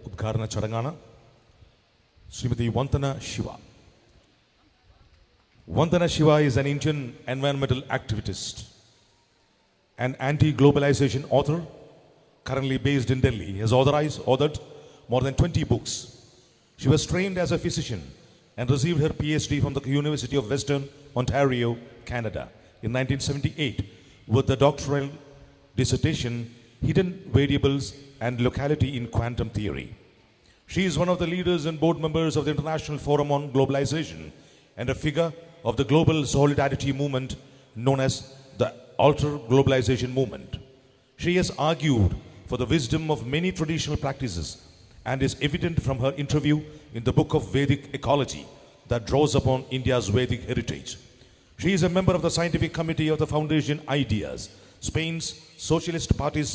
ഉദ്ഘാടന ചടങ്ങാണ്. Shrimati Vandana Siva. Vandana Siva is an Indian environmental activist and anti-globalization author, currently based in Delhi. He has authored more than 20 books. She was trained as a physician and received her PhD from the University of Western Ontario, Canada in 1978 with the doctoral dissertation Hidden Variables and Locality in Quantum Theory. She is one of the leaders and board members of the International Forum on Globalization and a figure of the global solidarity movement known as the Alter Globalization Movement. She has argued for the wisdom of many traditional practices and is evident from her interview in the book of Vedic Ecology that draws upon India's Vedic heritage. She is a member of the scientific committee of the Foundation Ideas, Spain's Socialist Party's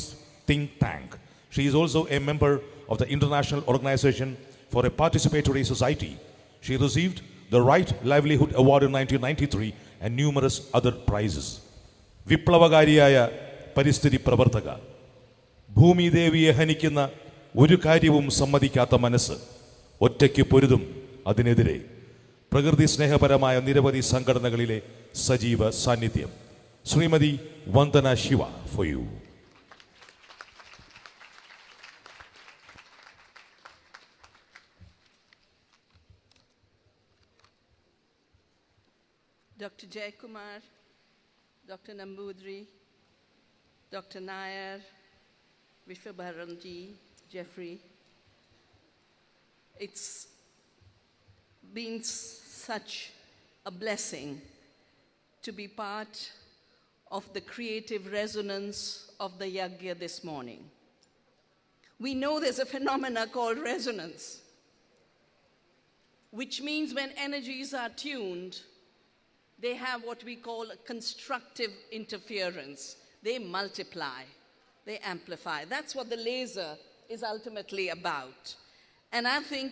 think tank. She is also a member of the International Organization for a Participatory Society. She received the Right Livelihood Award in 1993 and numerous other prizes. വിപ്ലവകാരിയായ പരിസ്ഥിതി പ്രവർത്തക, ഭൂമി ദേവിയെ ഹനിക്കുന്ന ഒരു കാര്യവും സമ്മതിക്കാത്ത മനസ്സ്, ഒറ്റയ്ക്ക് പൊരുതും അതിനെതിരെ, പ്രകൃതി സ്നേഹപരമായ നിരവധി സംഘടനകളിലെ സജീവ സാന്നിധ്യം. Shrimati Vandana Siva for you. Dr. Jaykumar, Dr. Nambudri, Dr. Nair, Vishwabharanji, Jeffrey. It's been such a blessing to be part of the creative resonance of the Yagya this morning. We know there's a phenomena called resonance, which means when energies are tuned, they have what we call a constructive interference. They multiply, they amplify. That's what the laser is ultimately about. And I think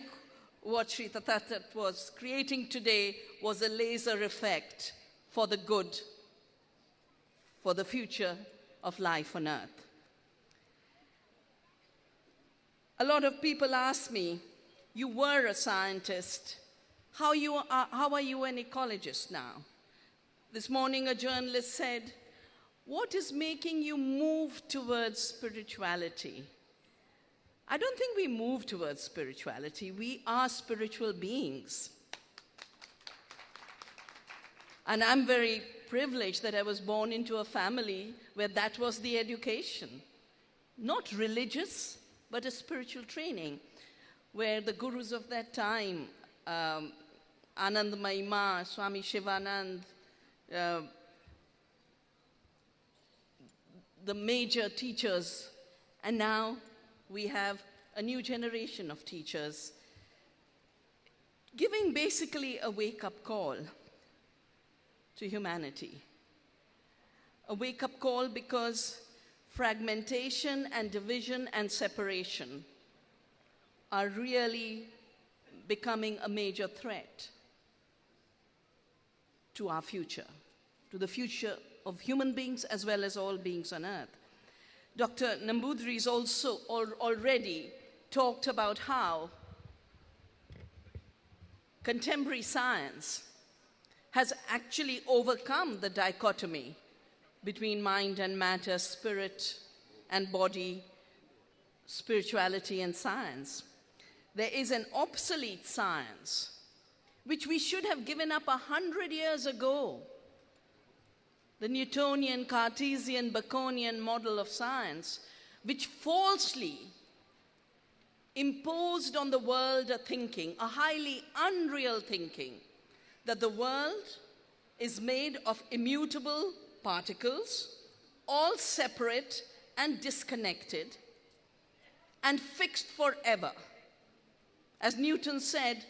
what Sri Tathatat was creating today was a laser effect for the good, for the future of life on earth. A lot of people ask me, you were a scientist, how are you an ecologist now? This morning a journalist said, what is making you move towards spirituality? I don't think we move towards spirituality. We are spiritual beings. And I'm very privileged that I was born into a family where that was the education. Not religious, but a spiritual training, where the gurus of that time, Anand Mahima, Swami Shivanand, the major teachers, and now we have a new generation of teachers giving basically a wake-up call to humanity. A wake-up call because fragmentation and division and separation are really becoming a major threat to our future, to the future of human beings as well as all beings on earth. Dr. Nambudri has also already talked about how contemporary science has actually overcome the dichotomy between mind and matter, spirit and body, spirituality and science. There is an obsolete science which we should have given up 100 years ago. The Newtonian, Cartesian, Baconian model of science, which falsely imposed on the world a thinking, a highly unreal thinking, that the world is made of immutable particles, all separate and disconnected, and fixed forever. As Newton said,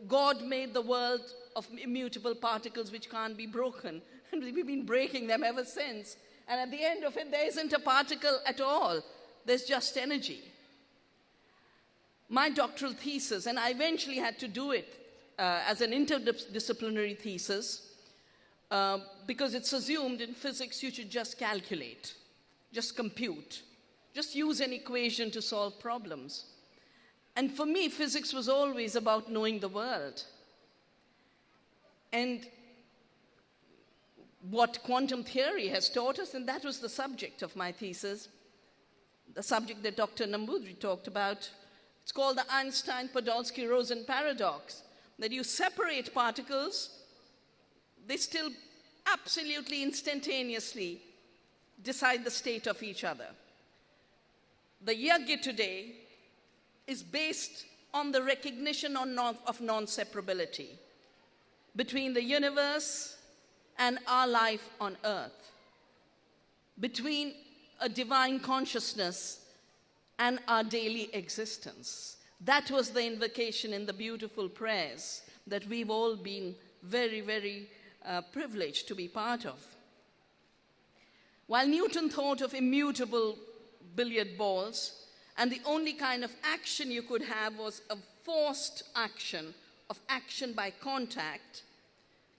God made the world of immutable particles which can't be broken. And we've been breaking them ever since. And at the end of it, there isn't a particle at all. There's just energy. My doctoral thesis, and I eventually had to do it as an interdisciplinary thesis, because it's assumed in physics you should just calculate, just compute, just use an equation to solve problems. And for me, physics was always about knowing the world. And what quantum theory has taught us, and that was the subject of my thesis, the subject that Dr. Nambudri talked about. It's called the Einstein-Podolsky-Rosen paradox, that you separate particles, they still absolutely instantaneously decide the state of each other. The Yagya today is based on the recognition of non-separability between the universe and our life on earth, between a divine consciousness and our daily existence. That was the invocation in the beautiful prayers that we've all been very, very privileged to be part of. While Newton thought of immutable billiard balls, and the only kind of action you could have was a forced action, of action by contact,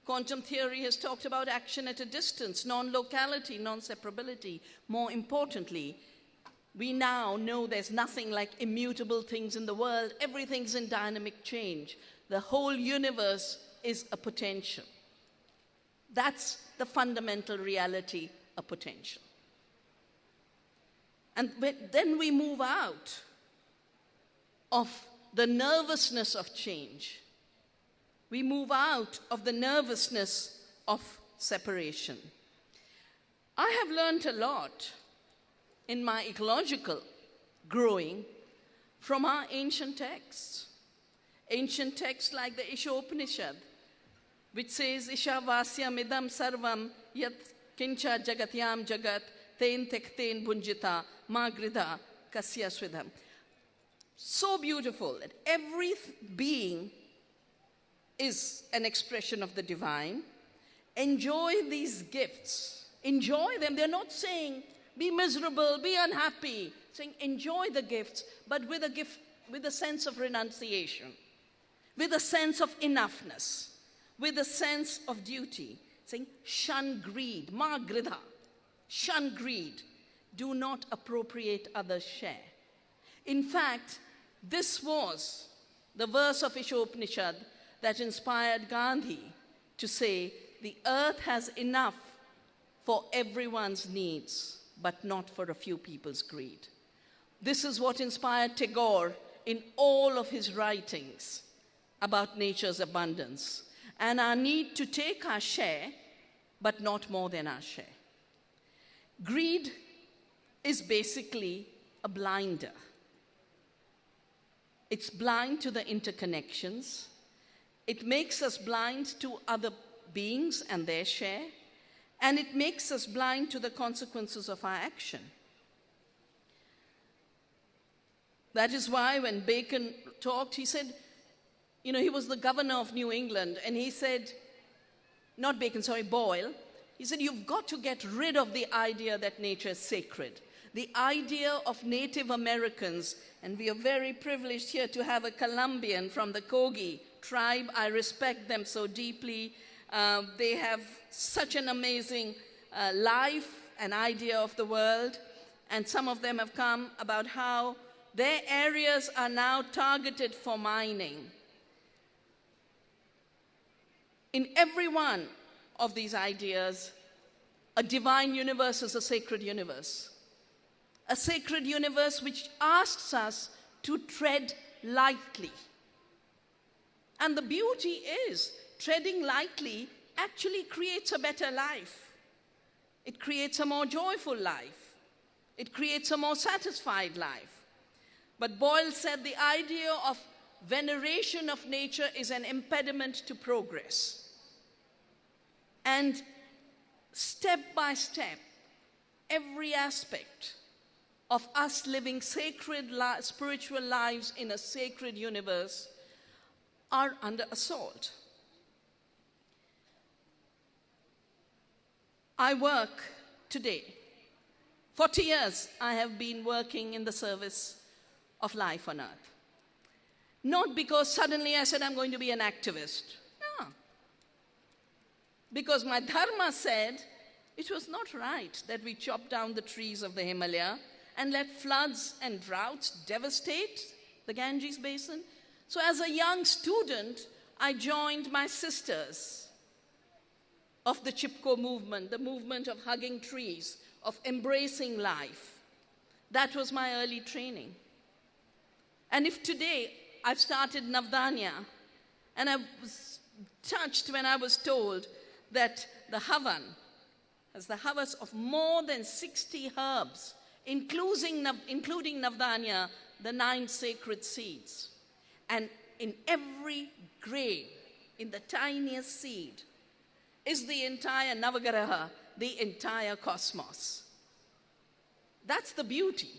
quantum theory has talked about action at a distance, non-locality, non-separability. More importantly, we now know there's nothing like immutable things in the world. Everything's in dynamic change. The whole universe is a potential. That's the fundamental reality, a potential. And then we move out of the nervousness of change. We move out of the nervousness of separation. I have learned a lot in my ecological growing from our ancient texts. Ancient texts like the Ishopanishad, which says, Isha vasyam idam sarvam yat kincha jagatyam jagat ten tekten bunjita magridha kasya swidham. So beautiful that every being is an expression of the divine. Enjoy these gifts. Enjoy them. They're not saying, be miserable, be unhappy. Saying, enjoy the gifts, but with a sense of renunciation, with a sense of enoughness, with a sense of duty. Saying, shun greed, ma gridha. Shun greed. Do not appropriate others' share. In fact, this was the verse of Ishopanishad that inspired Gandhi to say, the earth has enough for everyone's needs, but not for a few people's greed. This is what inspired Tagore in all of his writings about nature's abundance and our need to take our share, but not more than our share. Greed is basically a blinder. It's blind to the interconnections. It makes us blind to other beings and their share, and it makes us blind to the consequences of our action. That is why when Bacon talked, he said, he was the governor of New England, and he said, not Bacon, sorry, Boyle, he said, you've got to get rid of the idea that nature is sacred. The idea of Native Americans, and we are very privileged here to have a Colombian from the Kogi tribe. I respect them so deeply. They have such an amazing life and idea of the world. And some of them have come about how their areas are now targeted for mining. In every one of these ideas, a divine universe is a sacred universe. A sacred universe which asks us to tread lightly. And the beauty is, treading lightly actually creates a better life. It creates a more joyful life. It creates a more satisfied life. But Boyle said the idea of veneration of nature is an impediment to progress. And step by step, every aspect of us living sacred spiritual lives in a sacred universe are under assault. I work today. 40 years I have been working in the service of life on earth. Not because suddenly I said I'm going to be an activist. No. Because my dharma said it was not right that we chop down the trees of the Himalaya and let floods and droughts devastate the Ganges basin. So as a young student, I joined my sisters of the Chipko movement, the movement of hugging trees, of embracing life. That was my early training. And if today I've started Navdanya, and I was touched when I was told that the Havan has the havas of more than 60 herbs, including Navdanya, the 9 sacred seeds. And in every grain, in the tiniest seed, is the entire Navagaraha, the entire cosmos. That's the beauty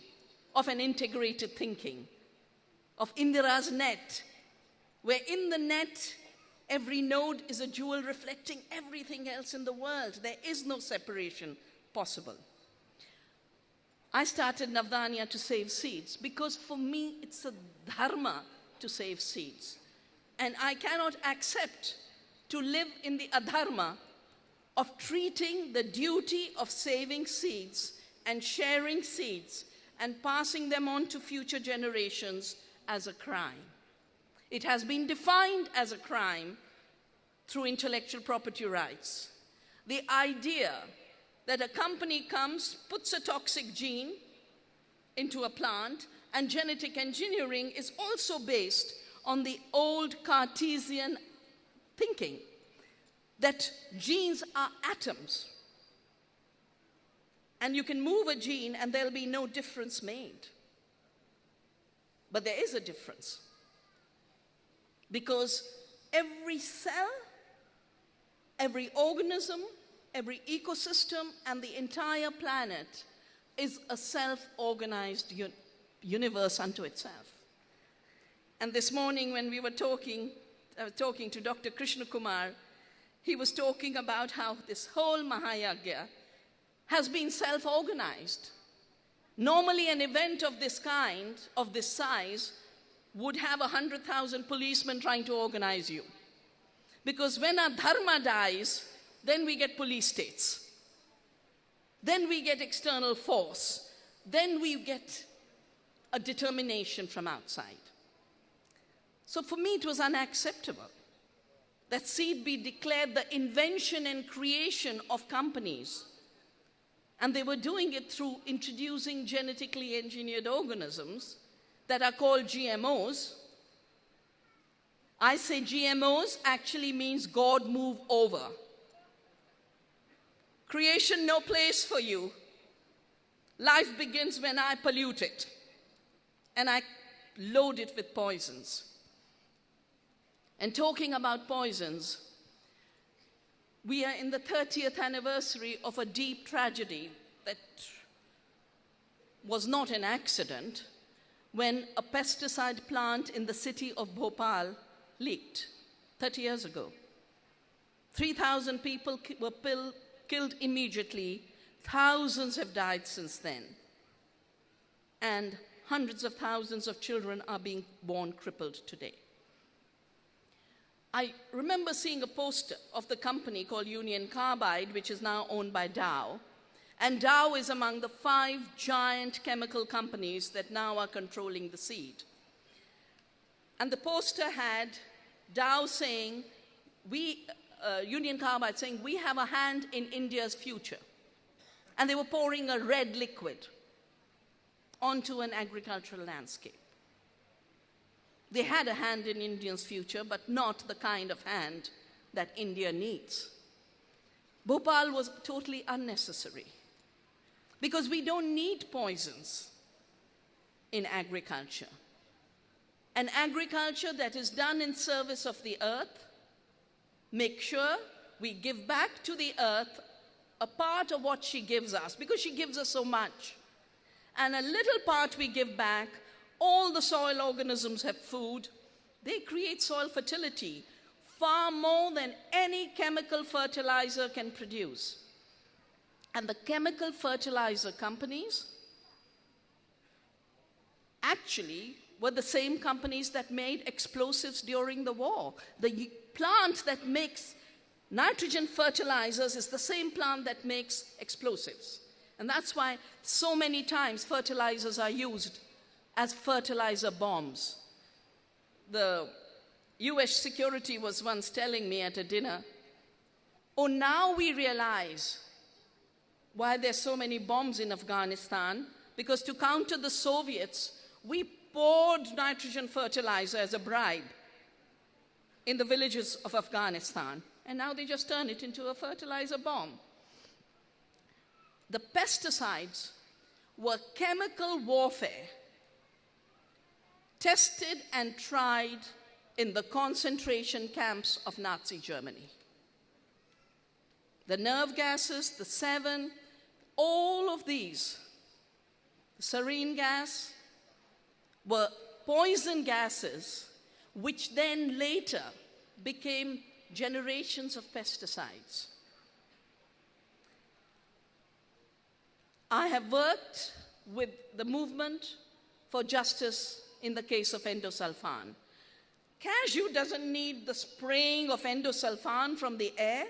of an integrated thinking, of Indira's net, where in the net, every node is a jewel reflecting everything else in the world. There is no separation possible. I started Navdanya to save seeds because for me, it's a dharma to save seeds. And I cannot accept to live in the adharma of treating the duty of saving seeds and sharing seeds and passing them on to future generations as a crime. It has been defined as a crime through intellectual property rights. The idea that a company comes, puts a toxic gene into a plant, and genetic engineering is also based on the old Cartesian thinking that genes are atoms. And you can move a gene and there'll be no difference made. But there is a difference. Because every cell, every organism, every ecosystem, and the entire planet is a self-organized universe unto itself. And this morning when we were talking to Dr. Krishna Kumar, he was talking about how this whole Mahayaga has been self-organized. Normally an event of this kind, of this size, would have 100,000 policemen trying to organize you. Because when our dharma dies, then we get police states. Then we get external force. Then we get a determination from outside. So for me, it was unacceptable that seed be declared the invention and creation of companies. And they were doing it through introducing genetically engineered organisms that are called GMOs. I say GMOs actually means God move over. Creation, no place for you. Life begins when I pollute it and I load it with poisons. And talking about poisons, we are in the 30th anniversary of a deep tragedy that was not an accident when a pesticide plant in the city of Bhopal leaked 30 years ago. 3,000 people were killed immediately. Thousands have died since then. And hundreds of thousands of children are being born crippled today. I remember seeing a poster of the company called Union Carbide, which is now owned by Dow. And Dow is among the 5 giant chemical companies that now are controlling the seed. And the poster had Dow saying, Union Carbide saying, we have a hand in India's future. And they were pouring a red liquid onto an agricultural landscape. They had a hand in India's future, but not the kind of hand that India needs. Bhopal was totally unnecessary because we don't need poisons in agriculture. An agriculture that is done in service of the earth, make sure we give back to the earth a part of what she gives us, because she gives us so much. And a little part we give back. All the soil organisms have food. They create soil fertility far more than any chemical fertilizer can produce. And the chemical fertilizer companies actually were the same companies that made explosives during the war. The plant that makes nitrogen fertilizers is the same plant that makes explosives. And that's why so many times fertilizers are used as fertilizer bombs. the US security was once telling me at a dinner, oh, now we realize why there's so many bombs in Afghanistan, because to counter the Soviets, we poured nitrogen fertilizer as a bribe in the villages of Afghanistan, and now they just turn it into a fertilizer bomb. The pesticides were chemical warfare tested and tried in the concentration camps of Nazi Germany. The nerve gases, the 7, all of these, the sarin gas, were poison gases which then later became generations of pesticides. I have worked with the movement for justice in the case of endosulfan. Cashew doesn't need the spraying of endosulfan from the air,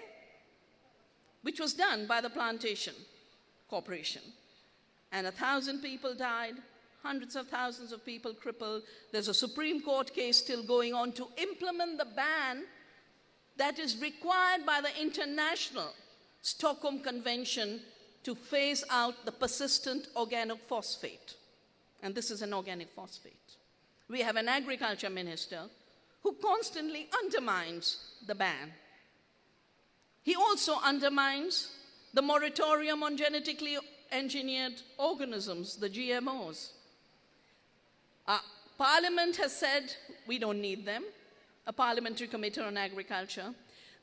which was done by the plantation corporation. And 1,000 people died, hundreds of thousands of people crippled. There's a Supreme Court case still going on to implement the ban that is required by the International Stockholm Convention to phase out the persistent organophosphate. And this is an organic phosphate. We have an agriculture minister who constantly undermines the ban. He also undermines the moratorium on genetically engineered organisms, the GMOs. Parliament has said we don't need them, a parliamentary committee on agriculture.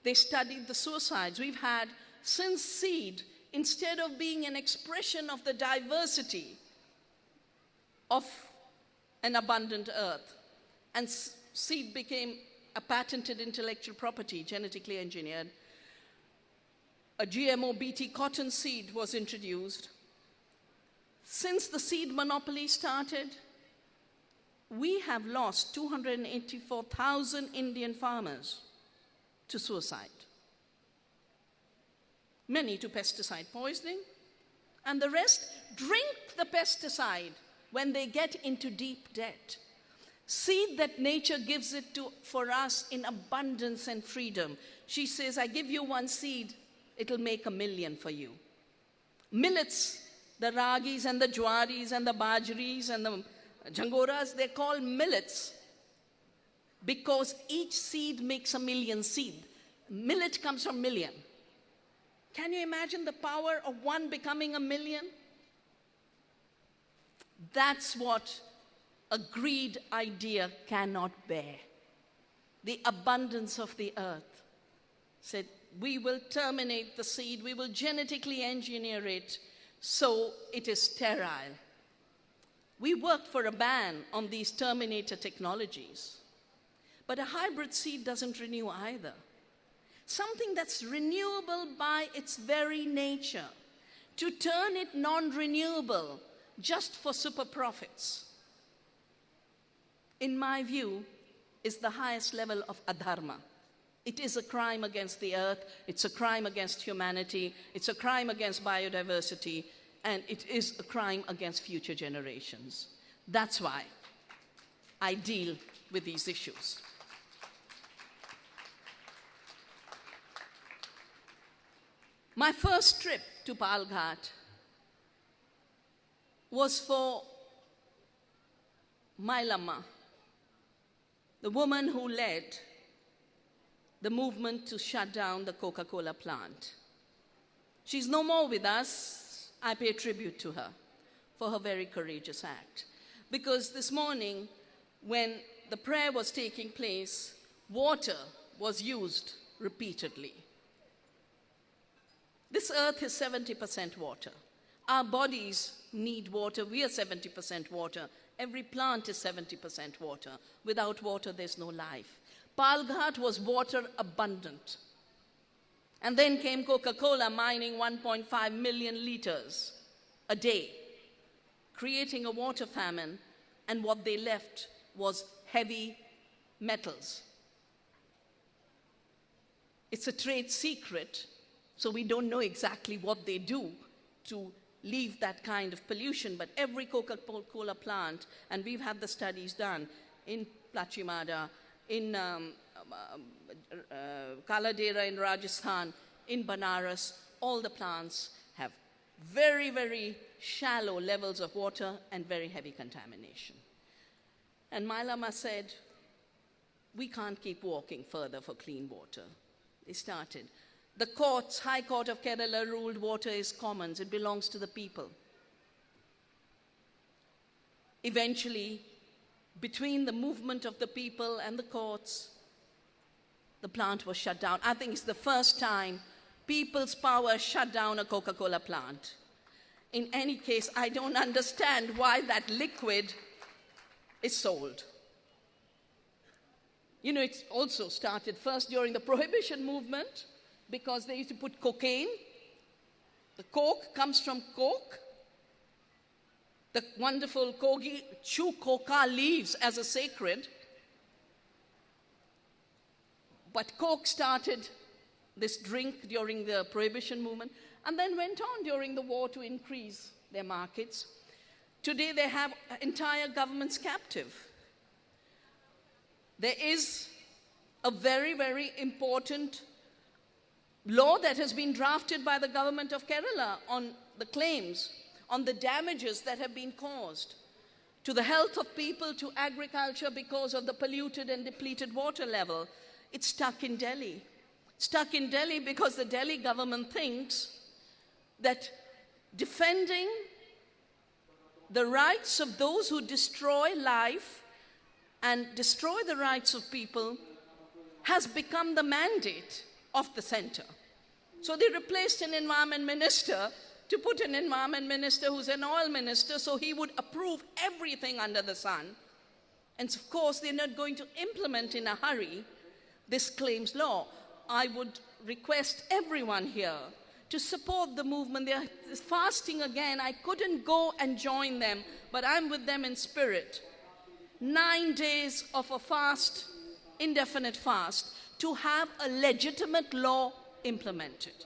They studied the suicides. We've had, since seed, instead of being an expression of the diversity of an abundant earth, and seed became a patented intellectual property, genetically engineered, a GMO BT cotton seed was introduced. Since the seed monopoly started, we have lost 284,000 Indian farmers to suicide. Many to pesticide poisoning, and the rest drink the pesticide when they get into deep debt. Seed that nature gives it to for us in abundance and freedom. She says, I give you one seed, it'll make 1 million for you. Millets, the ragis and the jwaris and the bajris and the jangoras, they're called millets because each seed makes 1 million seed. Millet comes from million. Can you imagine the power of one becoming 1 million? That's what a greed idea cannot bear. The abundance of the earth said, we will terminate the seed, we will genetically engineer it so it is sterile. We worked for a ban on these terminator technologies. But a hybrid seed doesn't renew either. Something that's renewable by its very nature, to turn it non-renewable just for super profits, in my view, is the highest level of adharma. It is a crime against the earth, it's a crime against humanity, it's a crime against biodiversity, and it is a crime against future generations. That's why I deal with these issues. My first trip to Palghat was for Mailama, the woman who led the movement to shut down the Coca-Cola plant. She's no more with us. I pay tribute to her for her very courageous act. Because this morning, when the prayer was taking place, water was used repeatedly. This earth is 70% water. Our bodies need water. We are 70% water. Every plant is 70% water. Without water, there's no life. Palghat was water abundant. And then came Coca-Cola mining 1.5 million liters a day, creating a water famine, and what they left was heavy metals. It's a trade secret, so we don't know exactly what they do to leave that kind of pollution, but every Coca-Cola plant, and we've had the studies done, in Plachimada, in Kaladera in Rajasthan, in Banaras, all the plants have very, very shallow levels of water and very heavy contamination. And my Lama said, we can't keep walking further for clean water. They started. The courts, High Court of Kerala ruled water is commons, it belongs to the people. Eventually, between the movement of the people and the courts, the plant was shut down. I think it's the first time people's power shut down a Coca-Cola plant. In any case, I don't understand why that liquid is sold. You know, it also started first during the Prohibition movement because they used to put cocaine. The coke comes from coke. The wonderful Kogi chew coca leaves as a sacred. But Coke started this drink during the Prohibition movement and then went on during the war to increase their markets. Today they have entire governments captive. There is a very, very important law that has been drafted by the government of Kerala on the claims, on the damages that have been caused to the health of people, to agriculture because of the polluted and depleted water level. It's stuck in Delhi. Stuck in Delhi because the Delhi government thinks that defending the rights of those who destroy life and destroy the rights of people has become the mandate of the center. So they replaced an environment minister to put an environment minister who's an oil minister so he would approve everything under the sun. And of course, they're not going to implement in a hurry this claims law. I would request everyone here to support the movement. They're fasting again. I couldn't go and join them, but I'm with them in spirit. 9 days of a fast, indefinite fast, to have a legitimate law implemented.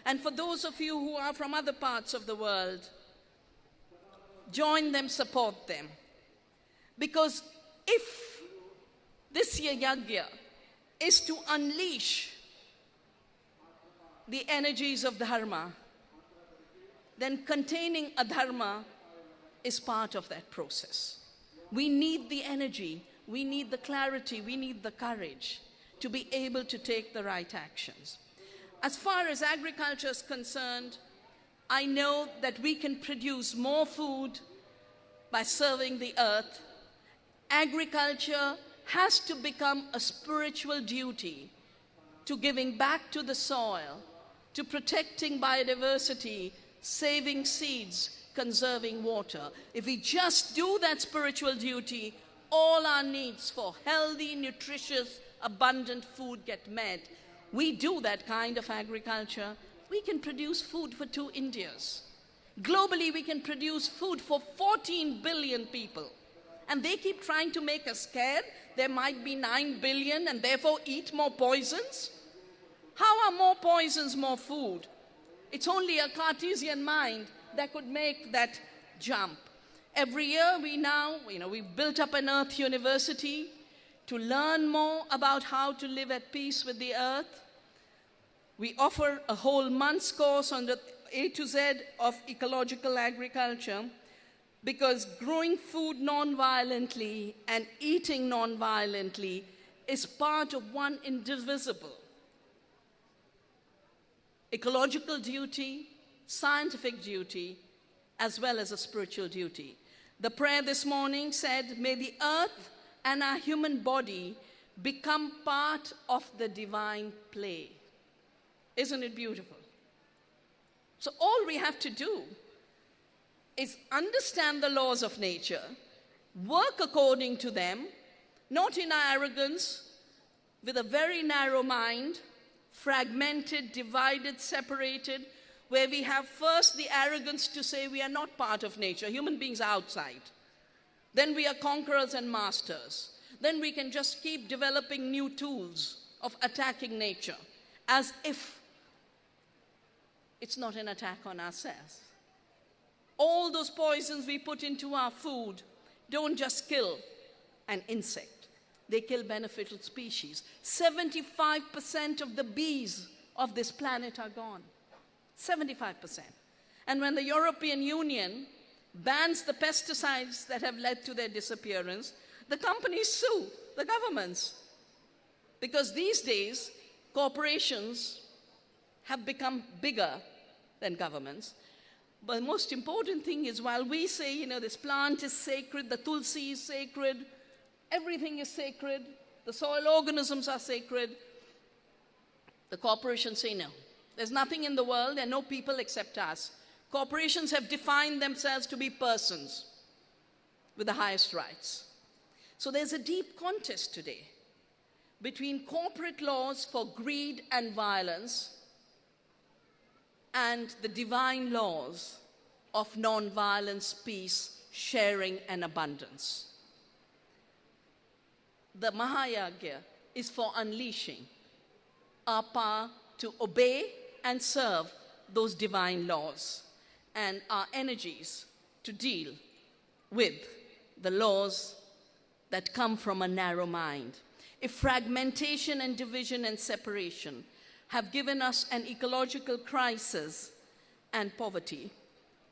And for those of you who are from other parts of the world, join them, support them. Because if this year Yajna is to unleash the energies of Dharma, then containing adharma is part of that process. We need the energy, we need the clarity, we need the courage to be able to take the right actions. As far as agriculture is concerned, I know that we can produce more food by serving the earth. Agriculture has to become a spiritual duty to giving back to the soil, to protecting biodiversity, saving seeds, conserving water. If we just do that spiritual duty, all our needs for healthy, nutritious, abundant food get met. We do that kind of agriculture, we can produce food for 2 Indias. Globally, we can produce food for 14 billion people. And they keep trying to make us scared. There might be 9 billion and therefore eat more poisons. How are more poisons more food? It's only a Cartesian mind that could make that jump. Every year we've built up an Earth University to learn more about how to live at peace with the earth. We offer a whole month's course on the A to Z of ecological agriculture because growing food non-violently and eating non-violently is part of one indivisible ecological duty, scientific duty, as well as a spiritual duty. The prayer this morning said, may the earth and our human body become part of the divine play. Isn't it beautiful? So all we have to do is understand the laws of nature, work according to them, not in our arrogance, with a very narrow mind, fragmented, divided, separated, where we have first the arrogance to say we are not part of nature, human beings are outside. Then we are conquerors and masters. Then we can just keep developing new tools of attacking nature, as if it's not an attack on ourselves. All those poisons we put into our food don't just kill an insect. they kill beneficial species. 75% of the bees of this planet are gone. 75%. And when the European Union bans the pesticides that have led to their disappearance, the companies sue the governments. Because these days, corporations have become bigger than governments. But the most important thing is, while we say, this plant is sacred, the tulsi is sacred, everything is sacred, the soil organisms are sacred, the corporations say no. There's nothing in the world and no people except us. Corporations have defined themselves to be persons with the highest rights. So there's a deep contest today between corporate laws for greed and violence and the divine laws of non-violence, peace, sharing, and abundance. The Mahayaga is for unleashing our power to obey and serve those divine laws, and our energies to deal with the laws that come from a narrow mind. If fragmentation and division and separation have given us an ecological crisis and poverty,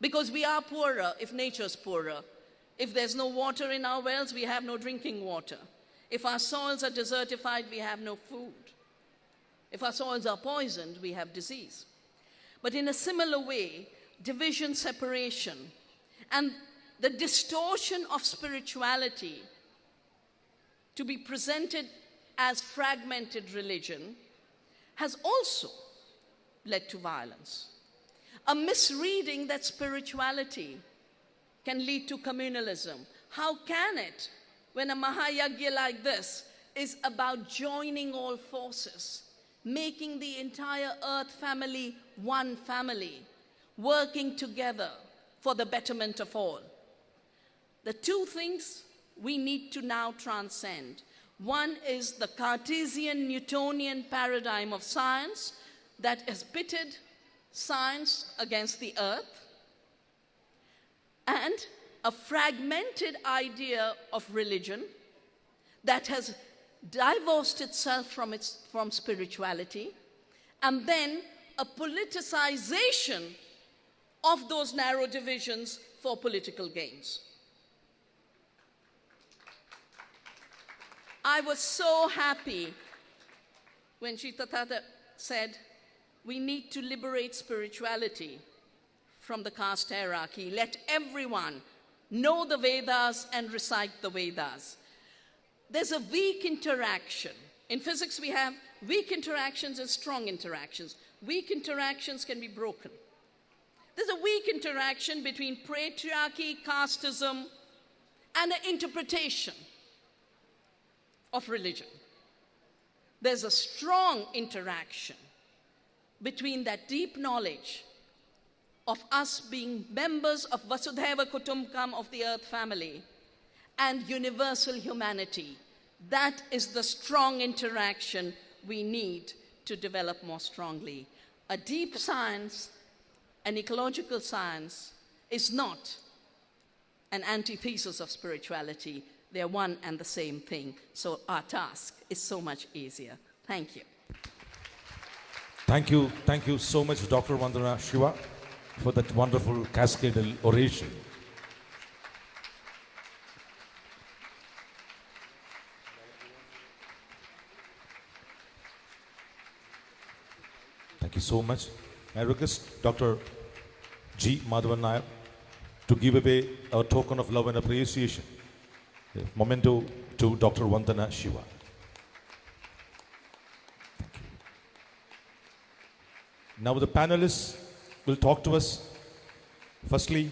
because we are poorer if nature's poorer. If there's no water in our wells, we have no drinking water. If our soils are desertified, we have no food. If our soils are poisoned, we have disease. But in a similar way, division, separation, and the distortion of spirituality to be presented as fragmented religion has also led to violence. A misreading that spirituality can lead to communalism. How can it, when a Mahayaga like this is about joining all forces, making the entire earth family one family, working together for the betterment of all? The two things we need to now transcend. One is the Cartesian Newtonian paradigm of science that has pitted science against the earth, and a fragmented idea of religion that has divorced itself from spirituality, and then a politicization of those narrow divisions for political gains. I was so happy when Sri Tathagata said, we need to liberate spirituality from the caste hierarchy. Let everyone know the Vedas and recite the Vedas. There's a weak interaction. In physics, we have weak interactions and strong interactions. Weak interactions can be broken. There's a weak interaction between patriarchy, casteism, and the interpretation of religion. There's a strong interaction between that deep knowledge of us being members of Vasudhaiva Kutumbakam, of the earth family, and universal humanity. That is the strong interaction we need to develop more strongly. A deep science, an ecological science, is not an antithesis of spirituality. They're one and the same thing. So our task is so much easier. Thank you. Thank you so much, Dr. Vandana Siva, for that wonderful cascadal oration. Thank you so much. I request Dr. G. Madhavan Nair to give away a token of love and appreciation, a memento to Dr. Vandana Siva. Thank you. Now the panelists will talk to us. Firstly,